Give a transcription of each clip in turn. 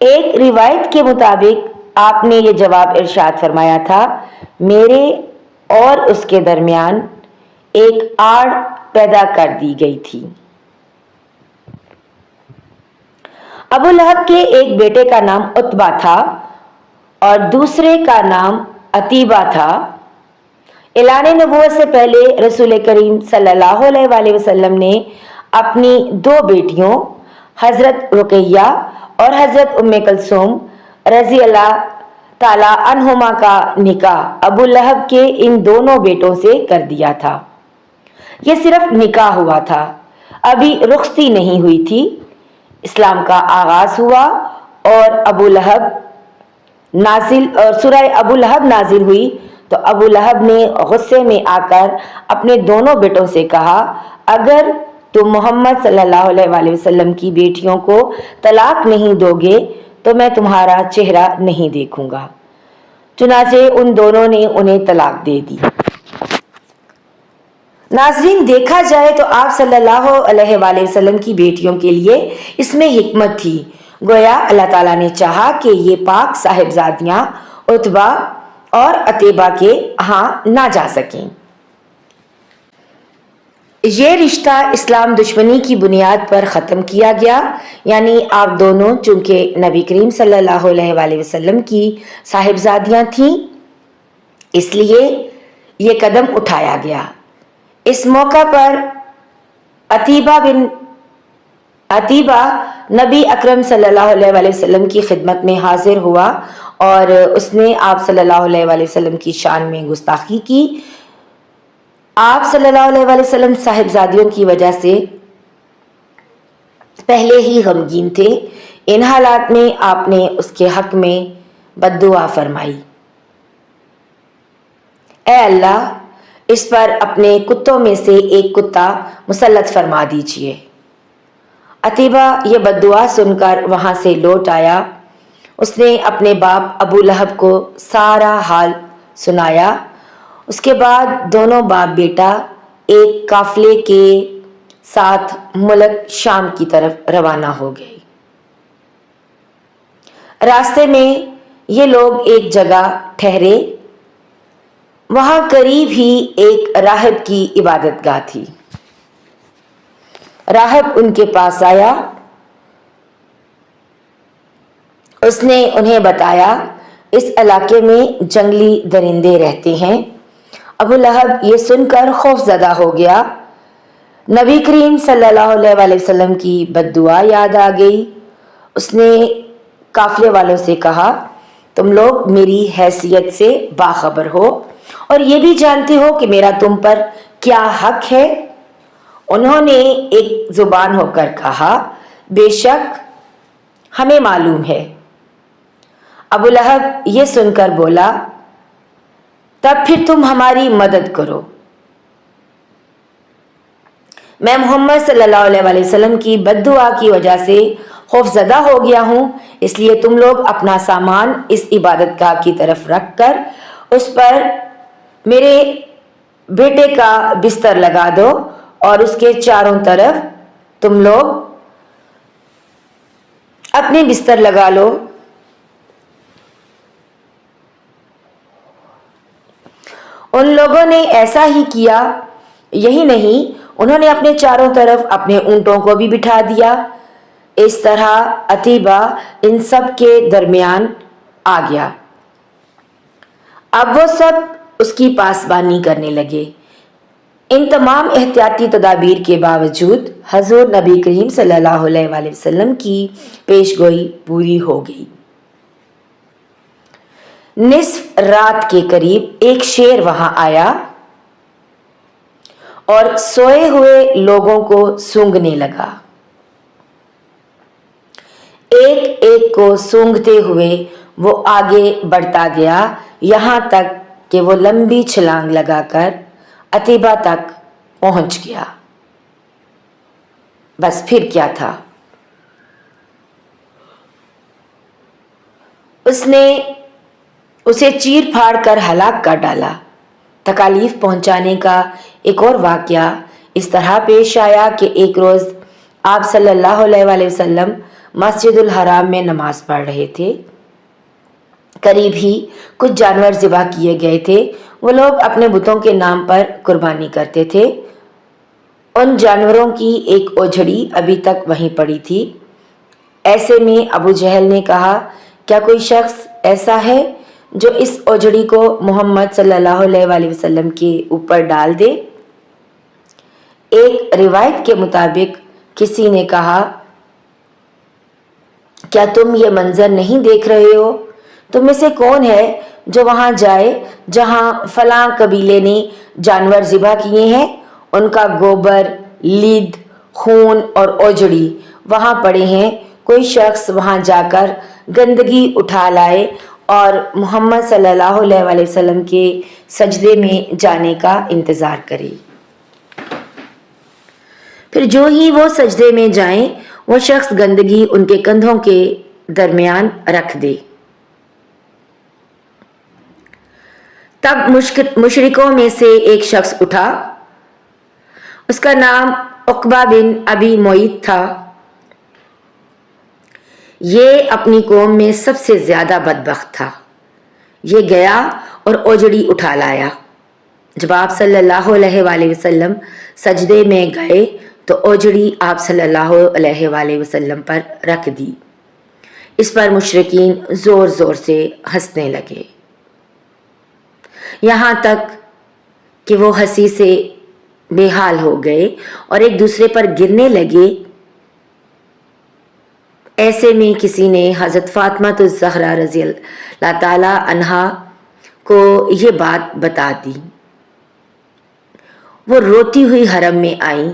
ایک روایت کے مطابق آپ نے یہ جواب ارشاد فرمایا تھا، میرے اور اس کے درمیان ایک آڑ پیدا کر دی گئی تھی۔ ابو لہب کے ایک بیٹے کا نام عتبہ تھا اور دوسرے کا نام عتیبہ تھا۔ اعلان نبوت سے پہلے رسول کریم صلی اللہ علیہ وآلہ وسلم نے اپنی دو بیٹیوں حضرت رقیہ اور حضرت ام کلثوم رضی اللہ تعالی عنہما کا نکاح ابو لہب کے ان دونوں بیٹوں سے کر دیا تھا۔ یہ صرف نکاح ہوا تھا، ابھی رخصتی نہیں ہوئی تھی۔ اسلام کا آغاز ہوا اور سورہ ابو لہب نازل ہوئی تو ابو لہب نے غصے میں آ کر اپنے دونوں بیٹوں سے کہا، اگر تم محمد صلی اللہ علیہ وآلہ وسلم کی بیٹیوں کو طلاق نہیں دو گے تو میں تمہارا چہرہ نہیں دیکھوں گا۔ چنانچہ ان دونوں نے انہیں طلاق دے دی۔ ناظرین، دیکھا جائے تو آپ صلی اللہ علیہ وآلہ وسلم کی بیٹیوں کے لیے اس میں حکمت تھی۔ گویا اللہ تعالیٰ نے چاہا کہ یہ پاک صاحبزادیاں عتبہ اور عتیبہ کے ہاں نہ جا سکیں۔ یہ رشتہ اسلام دشمنی کی بنیاد پر ختم کیا گیا، یعنی آپ دونوں چونکہ نبی کریم صلی اللہ علیہ وآلہ وسلم کی صاحبزادیاں تھیں، اس لیے یہ قدم اٹھایا گیا۔ اس موقع پر عتیبہ نبی اکرم صلی اللہ علیہ وآلہ وسلم کی خدمت میں حاضر ہوا اور اس نے آپ صلی اللہ علیہ وآلہ وسلم کی شان میں گستاخی کی۔ آپ صلی اللہ علیہ وآلہ وسلم صاحبزادیوں کی وجہ سے پہلے ہی غمگین تھے۔ ان حالات میں آپ نے اس کے حق میں بد دعا فرمائی، اے اللہ، اس پر اپنے کتوں میں سے ایک کتا مسلط فرما دیجیے۔ عتیبہ یہ بد دعا سن کر وہاں سے لوٹ آیا۔ اس نے اپنے باپ ابو لہب کو سارا حال سنایا۔ اس کے بعد دونوں باپ بیٹا ایک قافلے کے ساتھ ملک شام کی طرف روانہ ہو گئے۔ راستے میں یہ لوگ ایک جگہ ٹھہرے، وہاں قریب ہی ایک راہب کی عبادت گاہ تھی۔ راہب ان کے پاس آیا، اس نے انہیں بتایا اس علاقے میں جنگلی درندے رہتے ہیں۔ ابو لہب یہ سن کر خوف زدہ ہو گیا۔ نبی کریم صلی اللہ علیہ وآلہ وسلم کی بد دعا یاد آ گئی۔ اس نے قافلے والوں سے کہا، تم لوگ میری حیثیت سے باخبر ہو اور یہ بھی جانتے ہو کہ میرا تم پر کیا حق ہے؟ انہوں نے ایک زبان ہو کر کہا، بے شک ہمیں معلوم ہے۔ ابو لہب یہ سن کر بولا، تب پھر تم ہماری مدد کرو۔ میں محمد صلی اللہ علیہ وآلہ وسلم کی بد دعا کی وجہ سے خوف زدہ ہو گیا ہوں، اس لیے تم لوگ اپنا سامان اس عبادت گاہ کی طرف رکھ کر اس پر میرے بیٹے کا بستر لگا دو اور اس کے چاروں طرف تم لوگ اپنے بستر لگا لو۔ ان لوگوں نے ایسا ہی کیا۔ یہی نہیں، انہوں نے اپنے چاروں طرف اپنے اونٹوں کو بھی بٹھا دیا۔ اس طرح عتیبہ ان سب کے درمیان آ گیا۔ اب وہ سب اس کی پاسبانی کرنے لگے۔ ان تمام احتیاطی تدابیر کے باوجود حضور نبی کریم صلی اللہ علیہ وآلہ وسلم کی پیش گوئی پوری ہو گئی۔ نصف رات کے قریب ایک شیر وہاں آیا اور سوئے ہوئے لوگوں کو سونگھنے لگا۔ ایک ایک کو سونگھتے ہوئے وہ آگے بڑھتا گیا، یہاں تک کہ وہ لمبی چھلانگ لگا کر عتیبہ تک پہنچ گیا۔ بس پھر کیا تھا، اس نے اسے چیر پھاڑ کر ہلاک کر ڈالا۔ تکالیف پہنچانے کا ایک اور واقعہ اس طرح پیش آیا کہ ایک روز آپ صلی اللہ علیہ وآلہ وسلم مسجد الحرام میں نماز پڑھ رہے تھے۔ قریب ہی کچھ جانور ذبح کیے گئے تھے۔ وہ لوگ اپنے بتوں کے نام پر قربانی کرتے تھے۔ ان جانوروں کی ایک اوجھڑی ابھی تک وہیں پڑی تھی۔ ایسے میں ابو جہل نے کہا، کیا کوئی شخص ایسا ہے جو اس اوجھڑی کو محمد صلی اللہ علیہ وآلہ وسلم کے اوپر ڈال دے؟ ایک روایت کے مطابق کسی نے کہا، کیا تم یہ منظر نہیں دیکھ رہے ہو؟ تم میں سے کون ہے جو وہاں جائے جہاں فلاں قبیلے نے جانور ذبح کیے ہیں؟ ان کا گوبر، لید، خون اور اوجڑی وہاں پڑے ہیں۔ کوئی شخص وہاں جا کر گندگی اٹھا لائے اور محمد صلی اللہ علیہ وآلہ وسلم کے سجدے میں جانے کا انتظار کرے۔ پھر جو ہی وہ سجدے میں جائیں، وہ شخص گندگی ان کے کندھوں کے درمیان رکھ دے۔ تب مشرکوں میں سے ایک شخص اٹھا، اس کا نام عقبہ بن ابی معیط تھا۔ یہ اپنی قوم میں سب سے زیادہ بدبخت تھا۔ یہ گیا اور اوجڑی اٹھا لایا۔ جب آپ صلی اللہ علیہ وآلہ وسلم سجدے میں گئے تو اوجڑی آپ صلی اللہ علیہ وآلہ وسلم پر رکھ دی۔ اس پر مشرکین زور زور سے ہنسنے لگے، یہاں تک کہ وہ ہنسی سے بے حال ہو گئے اور ایک دوسرے پر گرنے لگے۔ ایسے میں کسی نے حضرت فاطمہ الزہرا رضی اللہ تعالی عنہا کو یہ بات بتا دی۔ وہ روتی ہوئی حرم میں آئیں۔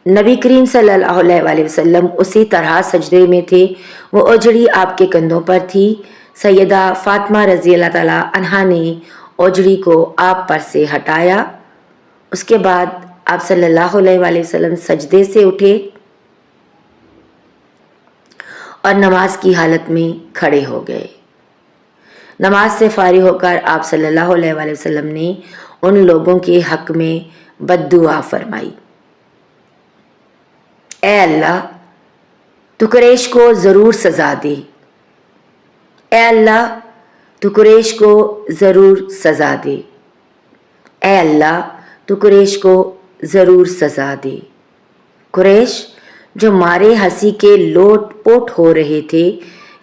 نبی کریم صلی اللہ علیہ وآلہ وسلم اسی طرح سجدے میں تھے۔ وہ اوجڑی آپ کے کندھوں پر تھی۔ سیدہ فاطمہ رضی اللہ تعالی عنہا نے اوجڑی کو آپ پر سے ہٹایا۔ اس کے بعد آپ صلی اللہ علیہ وآلہ وسلم سجدے سے اٹھے اور نماز کی حالت میں کھڑے ہو گئے۔ نماز سے فارغ ہو کر آپ صلی اللہ علیہ وآلہ وسلم نے ان لوگوں کے حق میں بد دعا فرمائی، اے اللہ تو قریش کو ضرور سزا دے، اے اللہ تو قریش کو ضرور سزا دے، اے اللہ تو قریش کو ضرور سزا دے۔ قریش جو مارے ہنسی کے لوٹ پوٹ ہو رہے تھے،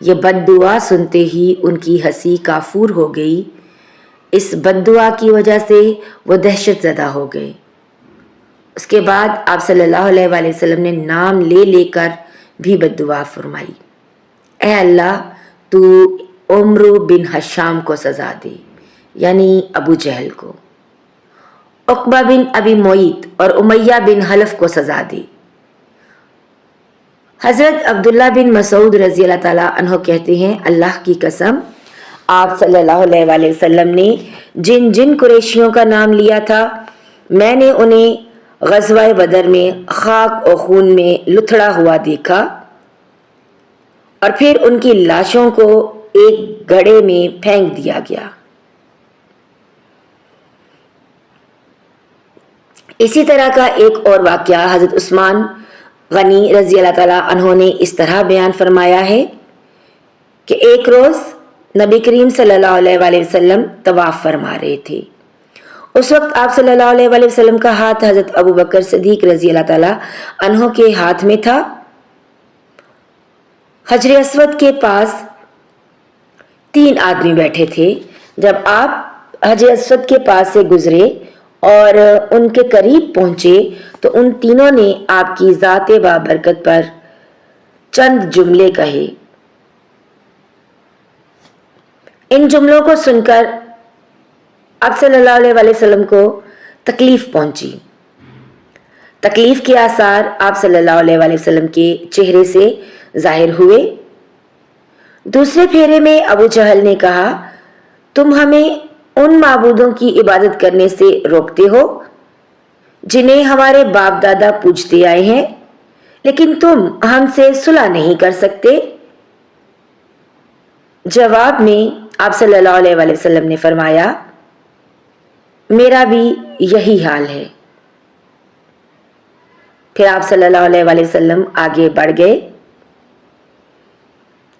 یہ بد دعا سنتے ہی ان کی ہنسی کافور ہو گئی۔ اس بد دعا کی وجہ سے وہ دہشت زدہ ہو گئے۔ اس کے بعد آپ صلی اللہ علیہ وآلہ وسلم نے نام لے لے کر بھی بد دعا فرمائی، اے اللہ تو عمرو بن ہشام کو سزا دے، یعنی ابو جہل کو، عقبہ بن ابی معیط اور امیہ بن حلف کو سزا دے۔ حضرت عبداللہ بن مسعود رضی اللہ تعالیٰ عنہ کہتے ہیں، اللہ کی قسم آپ صلی اللہ علیہ وآلہ وسلم نے جن جن قریشیوں کا نام لیا تھا، میں نے انہیں غزوہ بدر میں خاک و خون میں لتھڑا ہوا دیکھا، اور پھر ان کی لاشوں کو ایک گڑھے میں پھینک دیا گیا۔ اسی طرح کا ایک اور واقعہ حضرت عثمان غنی رضی اللہ تعالیٰ عنہ نے اس طرح بیان فرمایا ہے کہ ایک روز نبی کریم صلی اللہ علیہ وآلہ وسلم طواف فرما رہے تھے۔ اس وقت آپ صلی اللہ علیہ وآلہ وسلم کا ہاتھ حضرت ابو بکر صدیق رضی اللہ تعالیٰ عنہ کے ہاتھ میں تھا۔ حجر اسود کے پاس 3 آدمی بیٹھے تھے۔ جب آپ حجر اسود کے پاس سے گزرے اور ان کے قریب پہنچے تو ان تینوں نے آپ کی ذات بابرکت پر چند جملے کہے۔ ان جملوں کو سن کر آپ صلی اللہ علیہ وآلہ وسلم کو تکلیف پہنچی۔ تکلیف کے آثار آپ صلی اللہ علیہ وآلہ وسلم کے چہرے سے ظاہر ہوئے۔ دوسرے پھیرے میں ابو جہل نے کہا، تم ہمیں ان معبودوں کی عبادت کرنے سے روکتے ہو جنہیں ہمارے باپ دادا پوجتے آئے ہیں، لیکن تم ہم سے صلح نہیں کر سکتے۔ جواب میں آپ صلی اللہ علیہ وآلہ وسلم نے فرمایا، میرا بھی یہی حال ہے۔ پھر آپ صلی اللہ علیہ وآلہ وسلم آگے بڑھ گئے۔